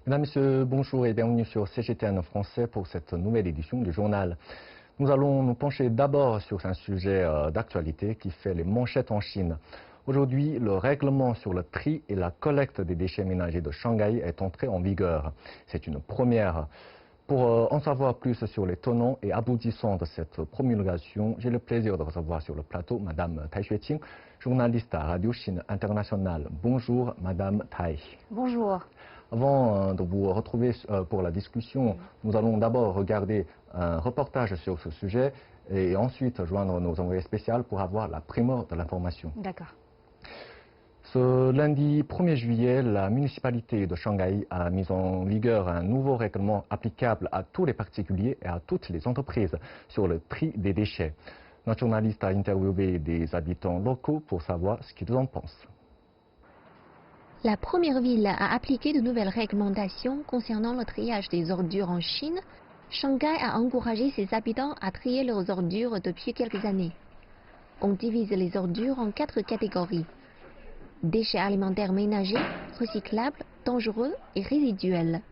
Mesdames, Messieurs, bonjour et bienvenue sur CGTN français pour cette nouvelle édition du journal. Nous allons nous pencher d'abord sur un sujet d'actualité qui fait les manchettes en Chine. Aujourd'hui, le règlement sur le tri et la collecte des déchets ménagers de Shanghai est entré en vigueur. C'est une première. Pour en savoir plus sur les tenants et aboutissants de cette promulgation, j'ai le plaisir de recevoir sur le plateau Madame Tai Xueqing, journaliste à Radio Chine Internationale. Bonjour Madame Tai. Bonjour. Avant de vous retrouver pour la discussion, nous allons d'abord regarder un reportage sur ce sujet et ensuite joindre nos envoyés spéciaux pour avoir la primeur de l'information. D'accord. Ce lundi 1er juillet, la municipalité de Shanghai a mis en vigueur un nouveau règlement applicable à tous les particuliers et à toutes les entreprises sur le tri des déchets. Notre journaliste a interviewé des habitants locaux pour savoir ce qu'ils en pensent. La première ville à appliquer de nouvelles réglementations concernant le triage des ordures en Chine, Shanghai a encouragé ses habitants à trier leurs ordures depuis quelques années. On divise les ordures en 4 catégories: déchets alimentaires ménagers, recyclables, dangereux et résiduels.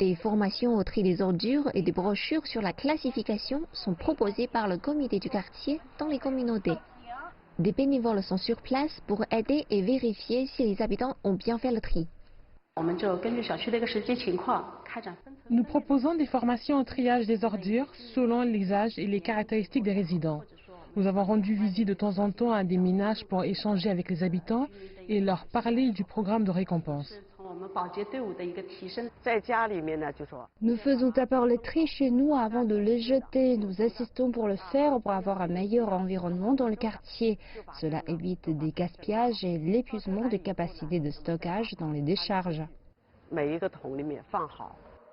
Des formations au tri des ordures et des brochures sur la classification sont proposées par le comité du quartier dans les communautés. Des bénévoles sont sur place pour aider et vérifier si les habitants ont bien fait le tri. Nous proposons des formations au triage des ordures selon les âges et les caractéristiques des résidents. Nous avons rendu visite de temps en temps à des ménages pour échanger avec les habitants et leur parler du programme de récompense. Nous faisons d'abord le tri chez nous avant de les jeter. Nous insistons pour le faire pour avoir un meilleur environnement dans le quartier. Cela évite des gaspillages et l'épuisement des capacités de stockage dans les décharges.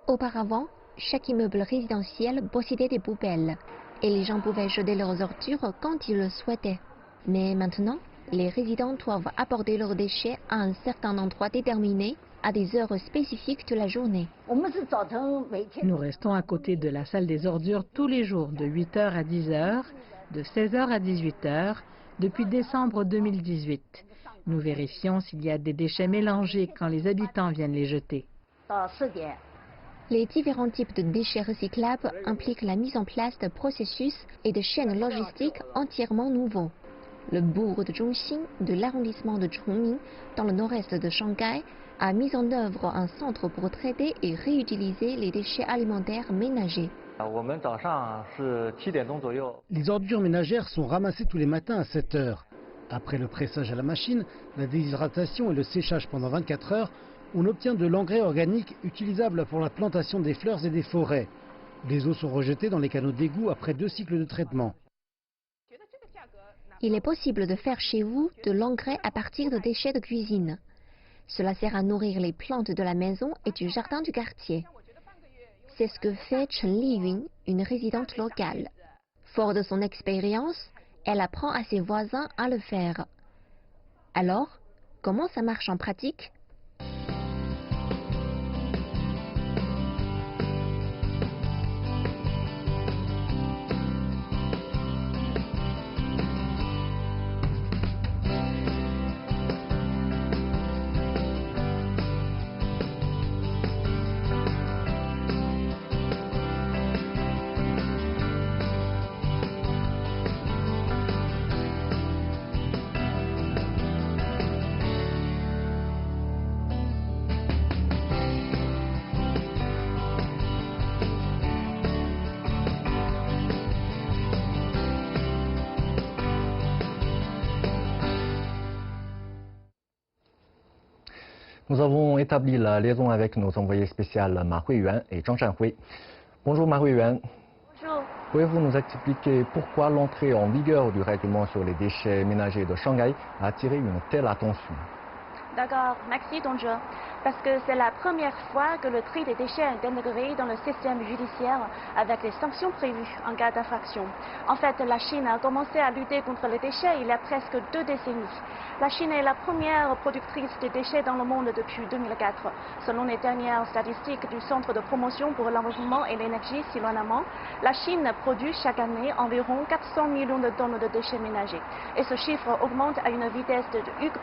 Auparavant, chaque immeuble résidentiel possédait des poubelles et les gens pouvaient jeter leurs ordures quand ils le souhaitaient. Mais maintenant, les résidents doivent apporter leurs déchets à un certain endroit déterminé à des heures spécifiques de la journée. Nous restons à côté de la salle des ordures tous les jours, de 8h à 10h, de 16h à 18h, depuis décembre 2018. Nous vérifions s'il y a des déchets mélangés quand les habitants viennent les jeter. Les différents types de déchets recyclables impliquent la mise en place de processus et de chaînes logistiques entièrement nouveaux. Le bourg de Zhongxin de l'arrondissement de Chongming, dans le nord-est de Shanghai, a mis en œuvre un centre pour traiter et réutiliser les déchets alimentaires ménagers. Les ordures ménagères sont ramassées tous les matins à 7 heures. Après le pressage à la machine, la déshydratation et le séchage pendant 24 heures, on obtient de l'engrais organique utilisable pour la plantation des fleurs et des forêts. Les eaux sont rejetées dans les canaux d'égout après 2 cycles de traitement. Il est possible de faire chez vous de l'engrais à partir de déchets de cuisine. Cela sert à nourrir les plantes de la maison et du jardin du quartier. C'est ce que fait Chen Liyun, une résidente locale. Fort de son expérience, elle apprend à ses voisins à le faire. Alors, comment ça marche en pratique ? Nous avons établi la liaison avec nos envoyés spéciaux Ma Huiyuan et Zhang Shanhui. Bonjour Ma Huiyuan. Bonjour. Pouvez-vous nous expliquer pourquoi l'entrée en vigueur du règlement sur les déchets ménagers de Shanghai a attiré une telle attention? D'accord, merci Donjo. Parce que c'est la première fois que le tri des déchets est intégré dans le système judiciaire avec les sanctions prévues en cas d'infraction. En fait, la Chine a commencé à lutter contre les déchets il y a presque 2 décennies. La Chine est la première productrice de déchets dans le monde depuis 2004. Selon les dernières statistiques du Centre de promotion pour l'environnement et l'énergie Siloanaman, la Chine produit chaque année environ 400 millions de tonnes de déchets ménagers. Et ce chiffre augmente à une vitesse de 8%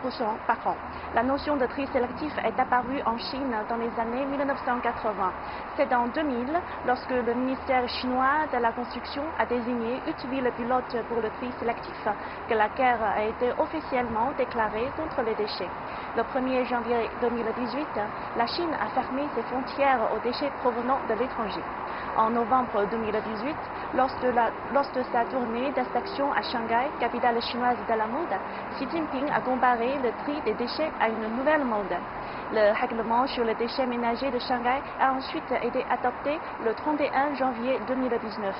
par an. La notion de tri sélectif est apparue prévues en Chine dans les années 1980. C'est en 2000, lorsque le ministère chinois de la Construction a désigné 8 villes pilotes pour le tri sélectif, que la guerre a été officiellement déclarée contre les déchets. Le 1er janvier 2018, la Chine a fermé ses frontières aux déchets provenant de l'étranger. En novembre 2018, lors de sa tournée d'inspection à Shanghai, capitale chinoise de la mode, Xi Jinping a comparé le tri des déchets à une nouvelle mode. Le règlement sur les déchets ménagers de Shanghai a ensuite été adopté le 31 janvier 2019.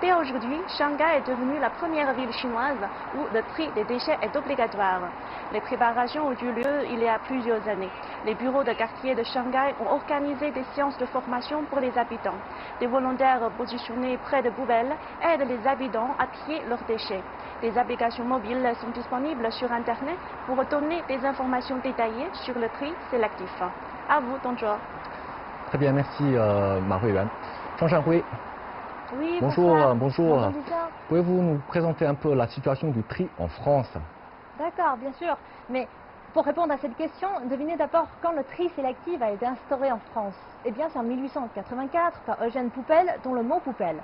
Dès aujourd'hui, Shanghai est devenue la première ville chinoise où le tri des déchets est obligatoire. Les préparations ont eu lieu il y a plusieurs années. Les bureaux de quartier de Shanghai ont organisé des séances de formation pour les habitants. Des volontaires positionnés près de poubelles aident les habitants à trier leurs déchets. Des applications mobiles sont disponibles sur Internet pour donner des informations détaillées sur le tri sélectif. À vous, Donzhuo. Très bien, merci Ma Huiyuan. Zhang Shanhui. Oui, bonjour. Bonjour. Bonjour. Pouvez-vous nous présenter un peu la situation du tri en France? D'accord, bien sûr. Mais pour répondre à cette question, devinez d'abord quand le tri sélectif a été instauré en France. Eh bien, c'est en 1884 par Eugène Poupel, dont le mot poubelle.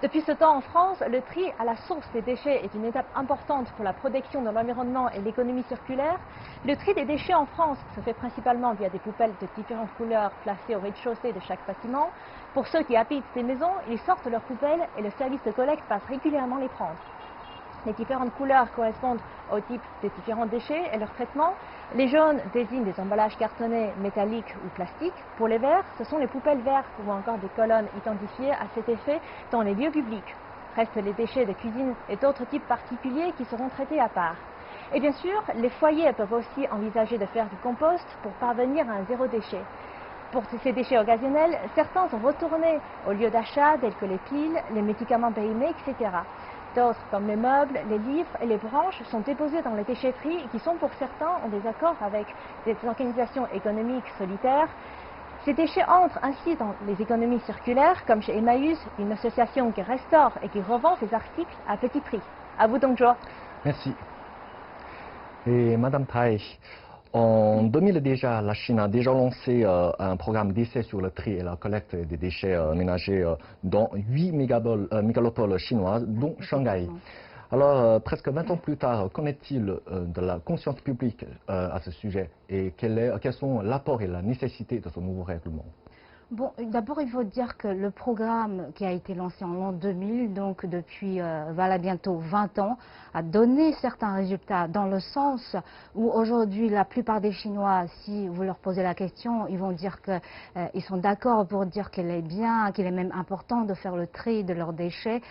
Depuis ce temps en France, le tri à la source des déchets est une étape importante pour la protection de l'environnement et l'économie circulaire. Le tri des déchets en France se fait principalement via des poubelles de différentes couleurs placées au rez-de-chaussée de chaque bâtiment. Pour ceux qui habitent ces maisons, ils sortent leurs poubelles et le service de collecte passe régulièrement les prendre. Les différentes couleurs correspondent au type des différents déchets et leur traitement. Les jaunes désignent des emballages cartonnés, métalliques ou plastiques. Pour les verts, ce sont les poubelles vertes ou encore des colonnes identifiées à cet effet dans les lieux publics. Restent les déchets de cuisine et d'autres types particuliers qui seront traités à part. Et bien sûr, les foyers peuvent aussi envisager de faire du compost pour parvenir à un zéro déchet. Pour ces déchets occasionnels, certains sont retournés au lieu d'achat tels que les piles, les médicaments périmés, etc. D'autres, comme les meubles, les livres et les branches, sont déposés dans les déchetteries qui sont pour certains en désaccord avec des organisations économiques solitaires. Ces déchets entrent ainsi dans les économies circulaires, comme chez Emmaüs, une association qui restaure et qui revend ces articles à petit prix. À vous donc, Joe. Merci. Et Madame Tai, en 2000 déjà, la Chine a déjà lancé un programme d'essai sur le tri et la collecte des déchets ménagers dans 8 mégalopoles chinoises, dont Shanghai. Alors, presque 20 ans plus tard, qu'en est-il de la conscience publique à ce sujet et quels sont l'apport et la nécessité de ce nouveau règlement? Bon, d'abord, il faut dire que le programme qui a été lancé en l'an 2000, donc depuis voilà, bientôt 20 ans, a donné certains résultats dans le sens où aujourd'hui, la plupart des Chinois, si vous leur posez la question, ils vont dire qu'ils sont d'accord pour dire qu'il est bien, qu'il est même important de faire le tri de leurs déchets.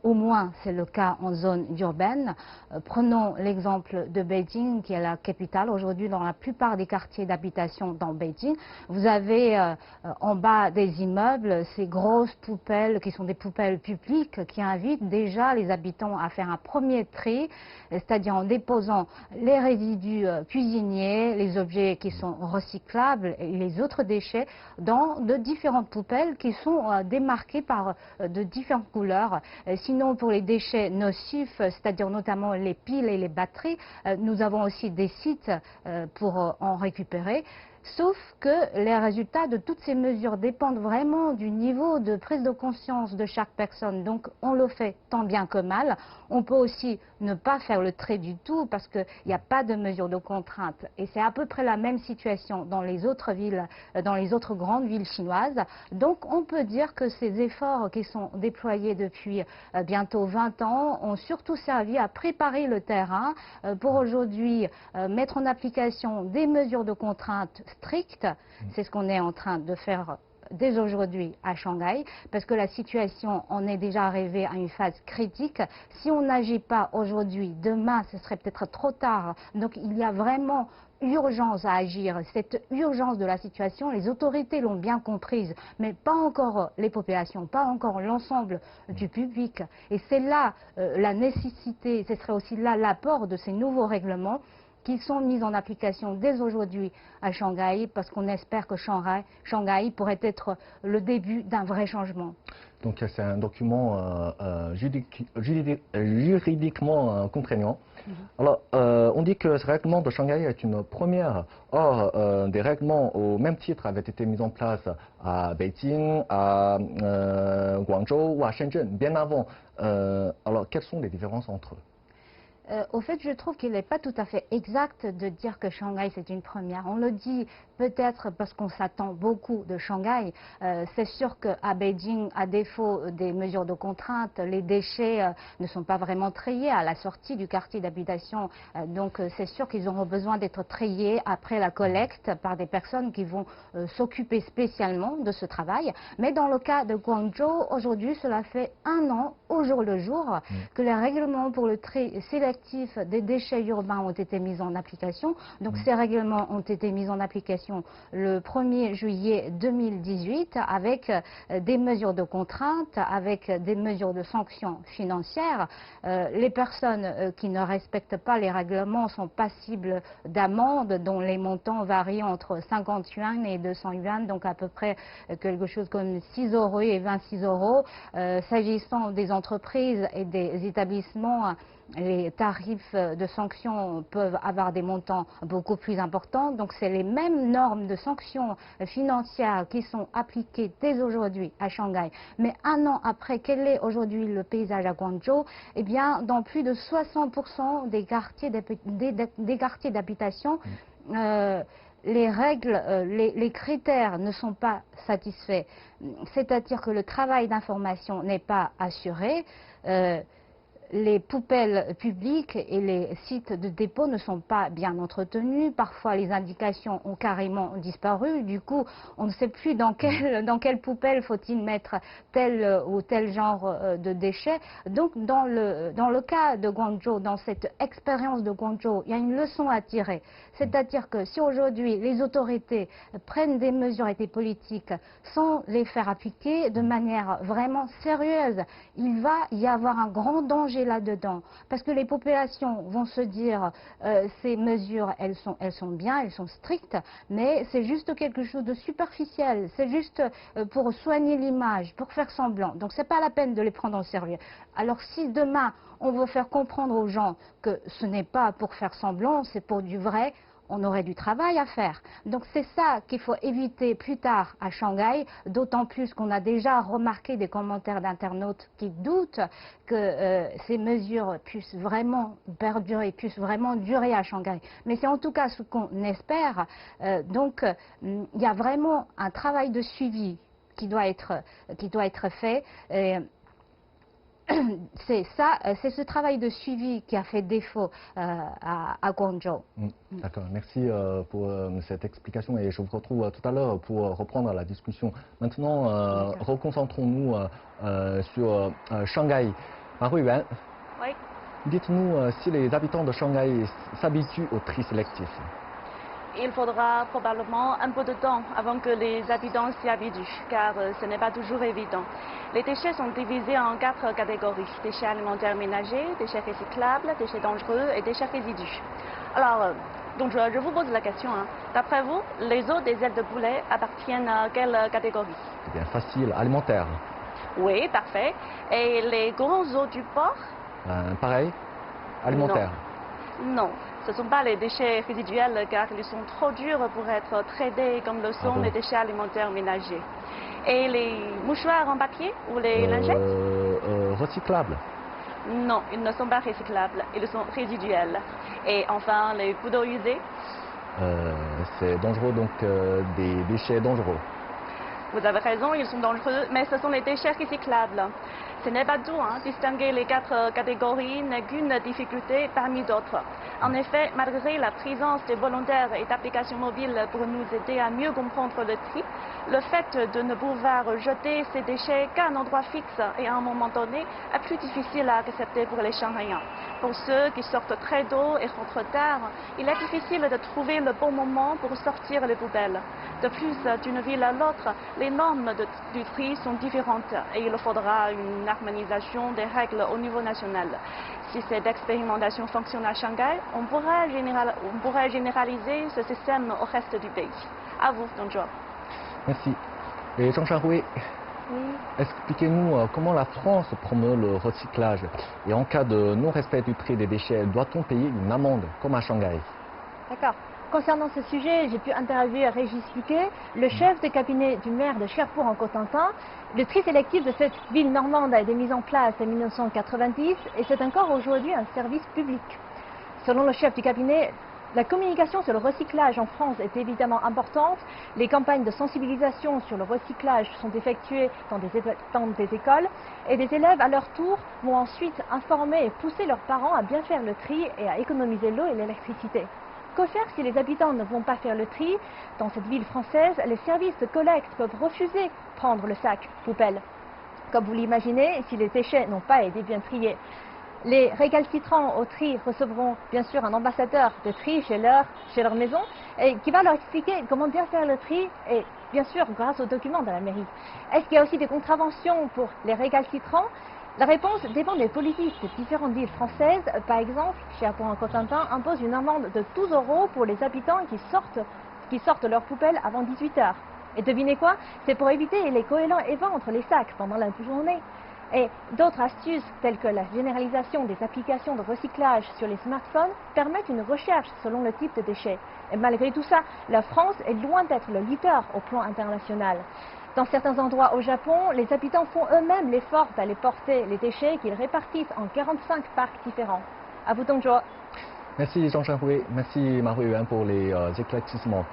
Au moins, c'est le cas en zone urbaine. Prenons l'exemple de Beijing, qui est la capitale. Aujourd'hui, dans la plupart des quartiers d'habitation dans Beijing, vous avez en bas des immeubles ces grosses poubelles qui sont des poubelles publiques qui invitent déjà les habitants à faire un premier tri, c'est-à-dire en déposant les résidus cuisiniers, les objets qui sont recyclables et les autres déchets dans de différentes poubelles qui sont démarquées par de différentes couleurs. Sinon, pour les déchets nocifs, c'est-à-dire notamment les piles et les batteries, nous avons aussi des sites pour en récupérer. Sauf que les résultats de toutes ces mesures dépendent vraiment du niveau de prise de conscience de chaque personne. Donc on le fait tant bien que mal. On peut aussi ne pas faire le tri du tout parce qu'il n'y a pas de mesure de contrainte. Et c'est à peu près la même situation dans les autres villes, dans les autres grandes villes chinoises. Donc on peut dire que ces efforts qui sont déployés depuis bientôt 20 ans ont surtout servi à préparer le terrain pour aujourd'hui mettre en application des mesures de contrainte strictes. C'est ce qu'on est en train de faire dès aujourd'hui à Shanghai, parce que la situation en est déjà arrivée à une phase critique. Si on n'agit pas aujourd'hui, demain, ce serait peut-être trop tard. Donc il y a vraiment urgence à agir. Cette urgence de la situation, les autorités l'ont bien comprise, mais pas encore les populations, pas encore l'ensemble du public. Et c'est là la nécessité, ce serait aussi là l'apport de ces nouveaux règlements qui sont mises en application dès aujourd'hui à Shanghai, parce qu'on espère que Shanghai pourrait être le début d'un vrai changement. Donc c'est un document juridiquement contraignant. Alors, on dit que ce règlement de Shanghai est une première. Or, des règlements au même titre avaient été mis en place à Beijing, à Guangzhou ou à Shenzhen, bien avant. Alors, quelles sont les différences entre eux? Au fait, je trouve qu'il n'est pas tout à fait exact de dire que Shanghai c'est une première. On le dit peut-être parce qu'on s'attend beaucoup de Shanghai. C'est sûr qu'à Beijing, à défaut des mesures de contrainte, les déchets ne sont pas vraiment triés à la sortie du quartier d'habitation. Donc c'est sûr qu'ils auront besoin d'être triés après la collecte par des personnes qui vont s'occuper spécialement de ce travail. Mais dans le cas de Guangzhou, aujourd'hui, cela fait 1 an, au jour le jour, que les règlements pour le tri sélectif des déchets urbains ont été mis en application. Donc ces règlements ont été mis en application le 1er juillet 2018 avec des mesures de contrainte, avec des mesures de sanctions financières. Les personnes qui ne respectent pas les règlements sont passibles d'amendes dont les montants varient entre 50 yuan et 200 yuan, donc à peu près quelque chose comme 6 € et 26 €. S'agissant des entreprises et des établissements, les tarifs de sanctions peuvent avoir des montants beaucoup plus importants. Donc c'est les mêmes normes de sanctions financières qui sont appliquées dès aujourd'hui à Shanghai. Mais 1 an après, quel est aujourd'hui le paysage à Guangzhou? Eh bien, dans plus de 60% des quartiers d'habitation, les règles, les critères ne sont pas satisfaits. C'est-à-dire que le travail d'information n'est pas assuré. Les poubelles publiques et les sites de dépôt ne sont pas bien entretenus. Parfois, les indications ont carrément disparu. Du coup, on ne sait plus dans quelle poubelle faut-il mettre tel ou tel genre de déchets. Donc, dans le cas de Guangzhou, dans cette expérience de Guangzhou, il y a une leçon à tirer. C'est-à-dire que si aujourd'hui, les autorités prennent des mesures et des politiques sans les faire appliquer de manière vraiment sérieuse, il va y avoir un grand danger là-dedans, parce que les populations vont se dire ces mesures, elles sont bien, elles sont strictes, mais c'est juste quelque chose de superficiel, c'est juste pour soigner l'image, pour faire semblant. Donc c'est pas la peine de les prendre au sérieux. Alors si demain on veut faire comprendre aux gens que ce n'est pas pour faire semblant, c'est pour du vrai, on aurait du travail à faire. Donc c'est ça qu'il faut éviter plus tard à Shanghai, d'autant plus qu'on a déjà remarqué des commentaires d'internautes qui doutent que ces mesures puissent vraiment perdurer, puissent vraiment durer à Shanghai. Mais c'est en tout cas ce qu'on espère. Donc il y a vraiment un travail de suivi qui doit être fait. C'est ce travail de suivi qui a fait défaut à Guangzhou. D'accord, merci pour cette explication et je vous retrouve tout à l'heure pour reprendre la discussion. Maintenant, reconcentrons-nous sur Shanghai. Ma Huiyuan, Oui. dites-nous si les habitants de Shanghai s'habituent au tri sélectif. Il faudra probablement un peu de temps avant que les habitants s'y habituent, car ce n'est pas toujours évident. Les déchets sont divisés en 4 catégories. Déchets alimentaires ménagers, déchets recyclables, déchets dangereux et déchets résidus. Alors, donc je vous pose la question. D'après vous, les os des ailes de poulet appartiennent à quelle catégorie? Eh bien, facile, alimentaire. Oui, parfait. Et les gros os du porc? Pareil, alimentaire. Non, ce ne sont pas les déchets résiduels car ils sont trop durs pour être traités comme le sont les déchets alimentaires ménagers. Et les mouchoirs en papier ou les lingettes? Recyclables. Non, ils ne sont pas recyclables, ils sont résiduels. Et enfin, les couteaux usés? C'est dangereux, donc des déchets dangereux. Vous avez raison, ils sont dangereux, mais ce sont les déchets recyclables. Ce n'est pas tout, distinguer les 4 catégories n'est qu'une difficulté parmi d'autres. En effet, malgré la présence de volontaires et d'applications mobiles pour nous aider à mieux comprendre le tri, le fait de ne pouvoir jeter ces déchets qu'à un endroit fixe et à un moment donné est plus difficile à accepter pour les Shanghaïens. Pour ceux qui sortent très tôt et rentrent tard, il est difficile de trouver le bon moment pour sortir les poubelles. De plus, d'une ville à l'autre, les normes du tri sont différentes et il faudra une harmonisation des règles au niveau national. Si cette expérimentation fonctionne à Shanghai, on pourrait généraliser ce système au reste du pays. À vous, Don Joe. Merci. Et Zhang Shanhui, expliquez-nous comment la France promeut le recyclage. Et en cas de non-respect du tri des déchets, doit-on payer une amende, comme à Shanghai? D'accord. Concernant ce sujet, j'ai pu interviewer Régis Luquet, le chef de cabinet du maire de Cherbourg en Cotentin. Le tri sélectif de cette ville normande a été mis en place en 1990 et c'est encore aujourd'hui un service public. Selon le chef du cabinet, la communication sur le recyclage en France est évidemment importante. Les campagnes de sensibilisation sur le recyclage sont effectuées dans des écoles et les élèves, à leur tour, vont ensuite informer et pousser leurs parents à bien faire le tri et à économiser l'eau et l'électricité. Que faire si les habitants ne vont pas faire le tri? Dans cette ville française, les services de collecte peuvent refuser de prendre le sac poubelle. Comme vous l'imaginez, si les déchets n'ont pas été bien triés. Les récalcitrants au tri recevront bien sûr un ambassadeur de tri chez leur maison et qui va leur expliquer comment bien faire le tri et bien sûr grâce aux documents de la mairie. Est-ce qu'il y a aussi des contraventions pour les récalcitrants? La réponse dépend des politiques de différentes villes françaises. Par exemple, Cherbourg-en-Cotentin impose une amende de 12 € pour les habitants qui sortent leurs poubelles avant 18 h. Et devinez quoi? C'est pour éviter les goélands et ventre les sacs pendant la journée. Et d'autres astuces, telles que la généralisation des applications de recyclage sur les smartphones, permettent une recherche selon le type de déchets. Et malgré tout ça, la France est loin d'être le leader au plan international. Dans certains endroits au Japon, les habitants font eux-mêmes l'effort d'aller porter les déchets qu'ils répartissent en 45 parcs différents. À vous, Dong Zhuo. Merci Zhang Shanhui, merci Ma Huiyuan pour les éclaircissements.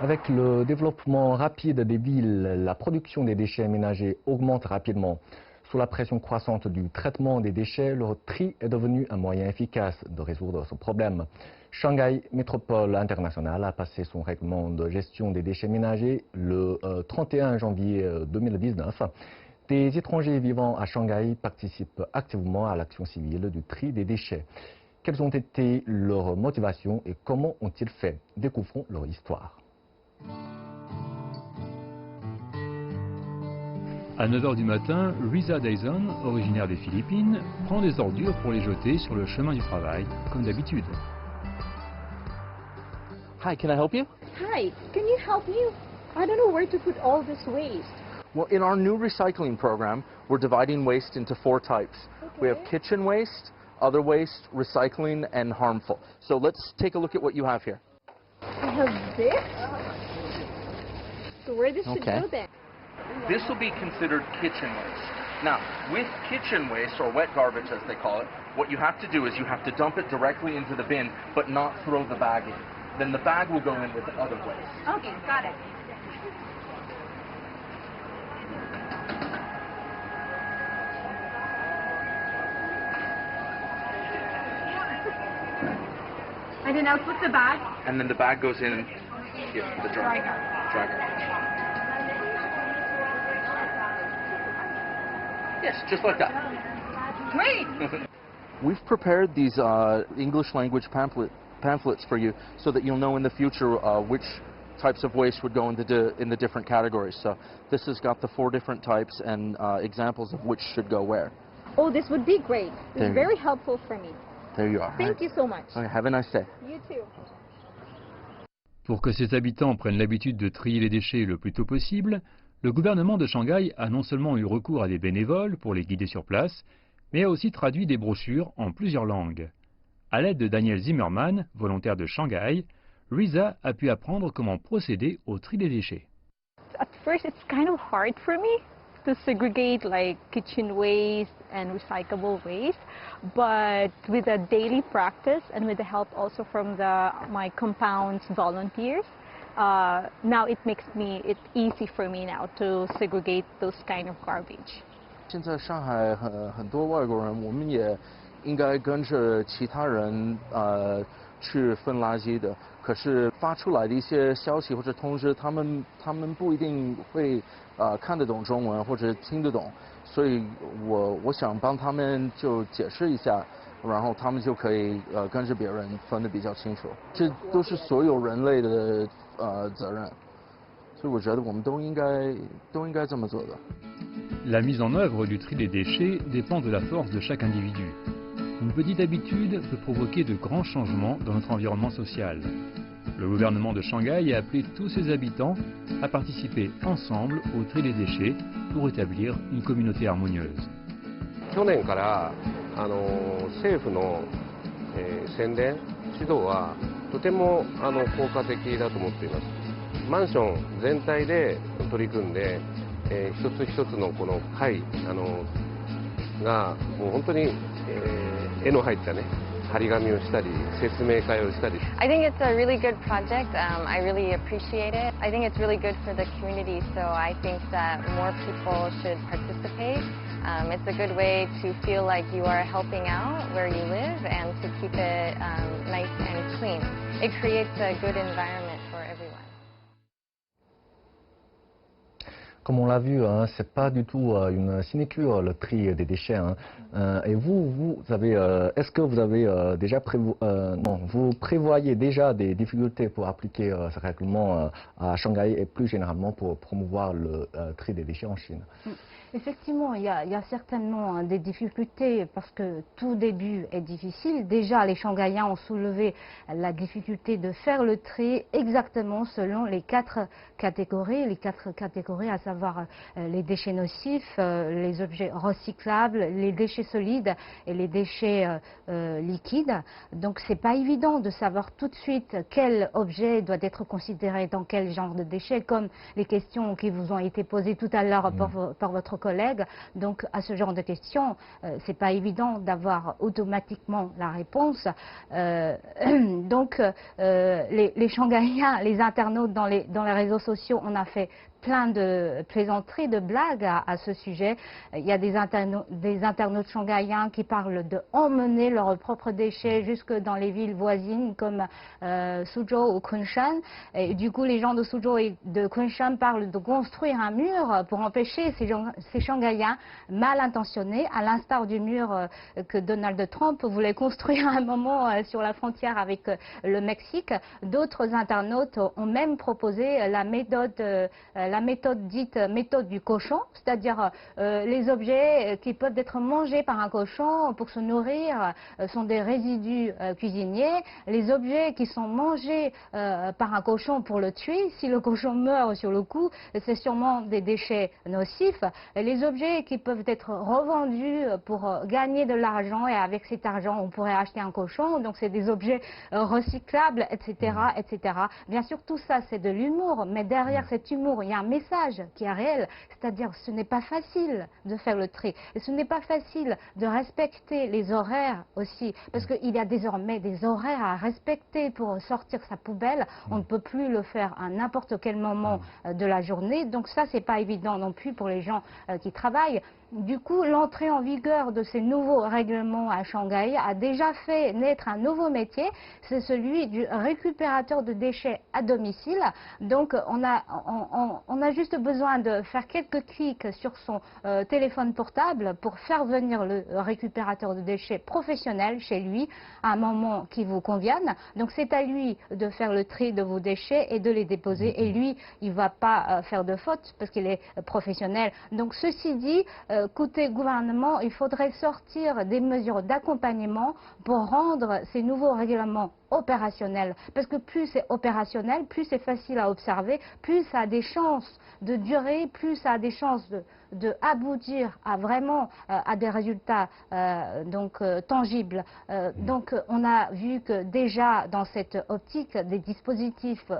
Avec le développement rapide des villes, la production des déchets ménagers augmente rapidement. Sous la pression croissante du traitement des déchets, le tri est devenu un moyen efficace de résoudre ce problème. Shanghai Métropole Internationale a passé son règlement de gestion des déchets ménagers le 31 janvier 2019. Des étrangers vivant à Shanghai participent activement à l'action civile du tri des déchets. Quelles ont été leurs motivations et comment ont-ils fait? Découvrons leur histoire. À 9 h du matin, Riza Dyson, originaire des Philippines, prend des ordures pour les jeter sur le chemin du travail, comme d'habitude. Hi, can I help you? Hi, can you help me? I don't know where to put all this waste. Well, in our new recycling program, we're dividing waste into 4 types. Okay. We have kitchen waste, other waste, recycling, and harmful. So let's take a look at what you have here. I have this? So where this should go then? This will be considered kitchen waste. Now, with kitchen waste, or wet garbage as they call it, what you have to do is you have to dump it directly into the bin, but not throw the bag in. Then the bag will go in with the other waste. Okay, got it. And then I'll put the bag. And then the bag goes in here, the dry garbage. Yes, just like that. Great! We've prepared these English language pamphlets for you so that you'll know in the future which types of waste would go in the different categories. So this has got the 4 different types and examples of which should go where. Oh, this would be great. This is very helpful for me. There you are. Thank you so much. Okay, have a nice day. You too. Pour que ses habitants prennent l'habitude de trier les déchets le plus tôt possible, le gouvernement de Shanghai a non seulement eu recours à des bénévoles pour les guider sur place, mais a aussi traduit des brochures en plusieurs langues. À l'aide de Daniel Zimmerman, volontaire de Shanghai, Riza a pu apprendre comment procéder au tri des déchets. At first it's kind of hard for me to segregate like kitchen waste and recyclable waste, but with a daily practice and with the help also from my compound's volunteers, now it makes it easy for me now to segregate those kind of garbage. 现在上海很多外国人，我们也应该跟着其他人去分垃圾的。可是发出来的一些消息或者通知，他们不一定会看得懂中文或者听得懂，所以我想帮他们就解释一下。 然后他们就可以跟着别人分得比较清楚，这都是所有人类的责任，所以我觉得我们都应该这么做的。La mise en œuvre du tri des déchets dépend de la force de chaque individu. Une petite habitude peut provoquer de grands changements dans notre environnement social. Le gouvernement de Shanghai a appelé tous ses habitants à participer ensemble au tri des déchets pour établir une communauté harmonieuse. 去年から政府の宣伝指導はとても効果的だと思っています。マンション全体で取り組んで、一つ一つのこの会がもう本当に、絵の入ったね張り紙をしたり説明会をしたり。I think it's a really good project. I really appreciate it. I think it's really good for the community, so I think that more people should participate. It's a good way to feel like you are helping out where you live and to keep it nice and clean. It creates a good environment for everyone. Comme on l'a vu, hein, ce n'est pas du tout une sinécure, le tri des déchets. Hein. Et vous avez, est-ce que vous avez déjà vous prévoyez déjà des difficultés pour appliquer ce règlement à Shanghai et plus généralement pour promouvoir le tri des déchets en Chine? Effectivement, il y a certainement des difficultés parce que tout début est difficile. Déjà, les Shanghaïens ont soulevé la difficulté de faire le tri exactement selon les quatre catégories, à savoir les déchets nocifs, les objets recyclables, les déchets solides et les déchets liquides. Donc, c'est pas évident de savoir tout de suite quel objet doit être considéré dans quel genre de déchets, comme les questions qui vous ont été posées tout à l'heure par votre collègue. Donc à ce genre de questions, c'est pas évident d'avoir automatiquement la réponse. Donc les Shanghaïens, les internautes dans les réseaux sociaux, on a fait plein de plaisanteries, de blagues à ce sujet. Il y a des internautes shanghaïens qui parlent de emmener leurs propres déchets jusque dans les villes voisines comme Suzhou ou Kunshan. Et du coup, les gens de Suzhou et de Kunshan parlent de construire un mur pour empêcher ces Shanghaïens mal intentionnés, à l'instar du mur que Donald Trump voulait construire à un moment sur la frontière avec le Mexique. D'autres internautes ont même proposé la méthode dite méthode du cochon, c'est-à-dire les objets qui peuvent être mangés par un cochon pour se nourrir sont des résidus cuisiniers. Les objets qui sont mangés par un cochon pour le tuer, si le cochon meurt sur le coup, c'est sûrement des déchets nocifs. Les objets qui peuvent être revendus pour gagner de l'argent et avec cet argent on pourrait acheter un cochon, donc c'est des objets recyclables, etc., etc. Bien sûr, tout ça c'est de l'humour, mais derrière cet humour, il y a un message qui est réel, c'est-à-dire ce n'est pas facile de faire le tri, et ce n'est pas facile de respecter les horaires aussi, parce qu'il y a désormais des horaires à respecter pour sortir sa poubelle, on ne peut plus le faire à n'importe quel moment de la journée, donc ça c'est pas évident non plus pour les gens qui travaillent. Du coup, l'entrée en vigueur de ces nouveaux règlements à Shanghai a déjà fait naître un nouveau métier, c'est celui du récupérateur de déchets à domicile. Donc, on a juste besoin de faire quelques clics sur son téléphone portable pour faire venir le récupérateur de déchets professionnel chez lui à un moment qui vous convienne. Donc, c'est à lui de faire le tri de vos déchets et de les déposer. Et lui, il ne va pas faire de faute parce qu'il est professionnel. Donc, ceci dit, côté gouvernement, il faudrait sortir des mesures d'accompagnement pour rendre ces nouveaux règlements opérationnels. Parce que plus c'est opérationnel, plus c'est facile à observer, plus ça a des chances de durer, plus ça a des chances de aboutir à vraiment à des résultats tangibles. Donc on a vu que déjà dans cette optique, des dispositifs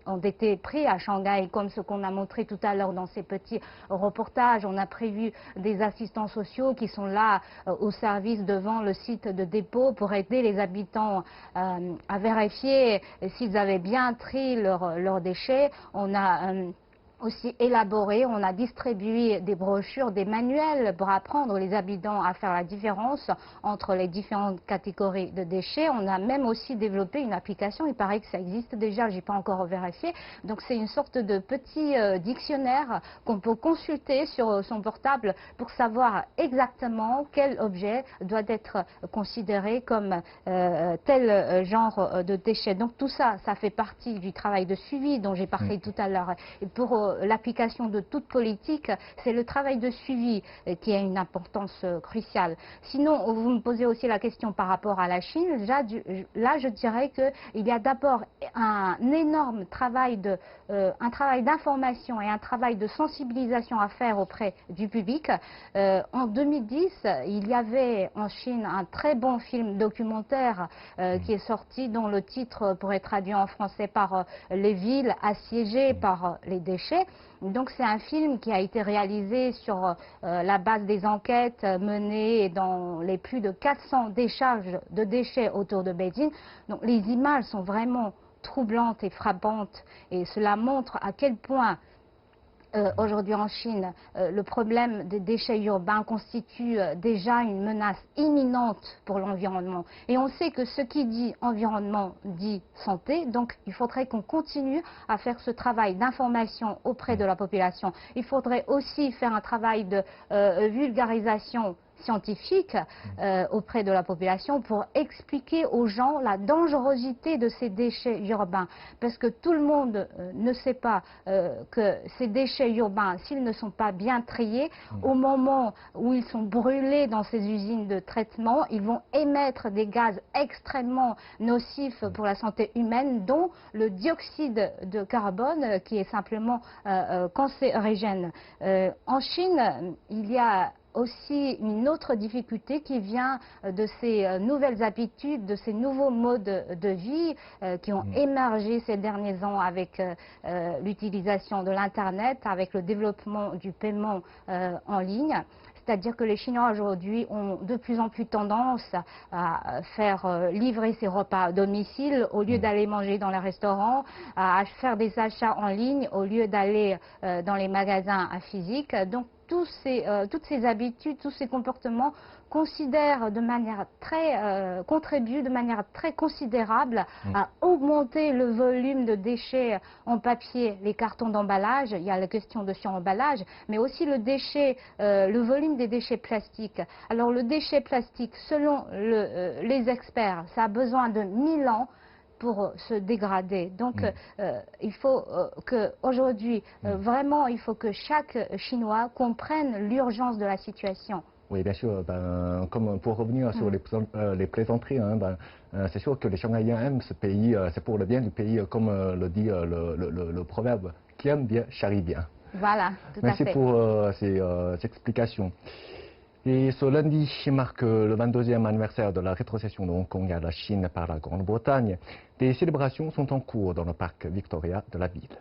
ont été pris à Shanghai, comme ce qu'on a montré tout à l'heure dans ces petits reportages. On a prévu des assistants sociaux qui sont là au service devant le site de dépôt pour aider les habitants à vérifier s'ils avaient bien trié leurs déchets. On a aussi élaboré, on a distribué des brochures, des manuels pour apprendre les habitants à faire la différence entre les différentes catégories de déchets. On a même aussi développé une application, il paraît que ça existe déjà, je n'ai pas encore vérifié. Donc c'est une sorte de petit dictionnaire qu'on peut consulter sur son portable pour savoir exactement quel objet doit être considéré comme tel genre de déchet. Donc tout ça, ça fait partie du travail de suivi dont j'ai parlé tout à l'heure. Et pour l'application de toute politique, c'est le travail de suivi qui a une importance cruciale. Sinon, vous me posez aussi la question par rapport à la Chine. Là, je dirais qu'il y a d'abord un énorme travail d'information et un travail de sensibilisation à faire auprès du public. En 2010, il y avait en Chine un très bon film documentaire qui est sorti, dont le titre pourrait être traduit en français par les villes assiégées par les déchets. Donc c'est un film qui a été réalisé sur la base des enquêtes menées dans les plus de 400 décharges de déchets autour de Beijing. Donc les images sont vraiment troublantes et frappantes, et cela montre à quel point aujourd'hui en Chine, le problème des déchets urbains constitue déjà une menace imminente pour l'environnement. Et on sait que ce qui dit environnement dit santé, donc il faudrait qu'on continue à faire ce travail d'information auprès de la population. Il faudrait aussi faire un travail de vulgarisation scientifique auprès de la population pour expliquer aux gens la dangerosité de ces déchets urbains. Parce que tout le monde ne sait pas que ces déchets urbains, s'ils ne sont pas bien triés, au moment où ils sont brûlés dans ces usines de traitement, ils vont émettre des gaz extrêmement nocifs pour la santé humaine, dont le dioxyde de carbone qui est simplement cancérigène. En Chine, il y a aussi une autre difficulté qui vient de ces nouvelles habitudes, de ces nouveaux modes de vie qui ont émergé ces derniers ans avec l'utilisation de l'Internet, avec le développement du paiement en ligne. C'est-à-dire que les Chinois aujourd'hui ont de plus en plus tendance à faire livrer ses repas à domicile au lieu d'aller manger dans les restaurants, à faire des achats en ligne au lieu d'aller dans les magasins physiques. Donc toutes ces habitudes, tous ces comportements contribuent de manière très considérable à augmenter le volume de déchets en papier, les cartons d'emballage. Il y a la question de suremballage, mais aussi le volume des déchets plastiques. Alors le déchet plastique, selon les experts, ça a besoin de 1000 ans pour se dégrader. Donc il faut qu'aujourd'hui, vraiment, il faut que chaque Chinois comprenne l'urgence de la situation. Oui, bien sûr. Comme pour revenir sur les plaisanteries, c'est sûr que les Shanghaïens aiment ce pays, c'est pour le bien du pays, comme le dit le proverbe, qui aime bien charrie bien. Voilà, tout à fait. Merci pour ces explications. Et ce lundi marque le 22e anniversaire de la rétrocession de Hong Kong à la Chine par la Grande-Bretagne. Des célébrations sont en cours dans le parc Victoria de la ville.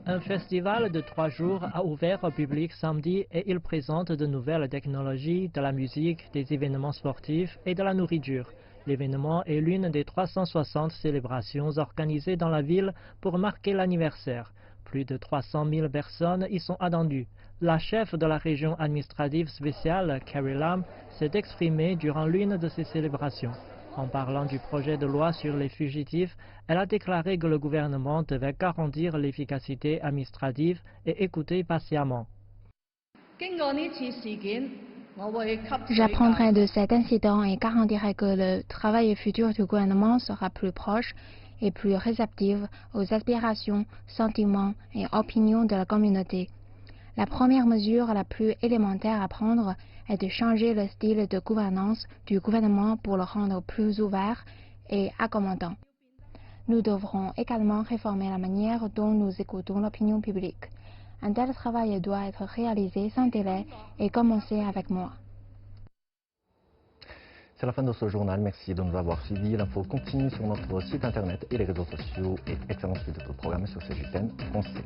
Un festival de 3 jours a ouvert au public samedi et il présente de nouvelles technologies, de la musique, des événements sportifs et de la nourriture. L'événement est l'une des 360 célébrations organisées dans la ville pour marquer l'anniversaire. Plus de 300 000 personnes y sont attendues. La chef de la région administrative spéciale, Carrie Lam, s'est exprimée durant l'une de ces célébrations. En parlant du projet de loi sur les fugitifs, elle a déclaré que le gouvernement devait garantir l'efficacité administrative et écouter patiemment. J'apprendrai de cet incident et garantirai que le travail futur du gouvernement sera plus proche et plus réceptif aux aspirations, sentiments et opinions de la communauté. La première mesure la plus élémentaire à prendre est de changer le style de gouvernance du gouvernement pour le rendre plus ouvert et accommodant. Nous devrons également réformer la manière dont nous écoutons l'opinion publique. Un tel travail doit être réalisé sans délai et commencer avec moi. C'est la fin de ce journal. Merci de nous avoir suivis. L'info continue sur notre site internet et les réseaux sociaux. Et excellente suite de programme sur CGTN français.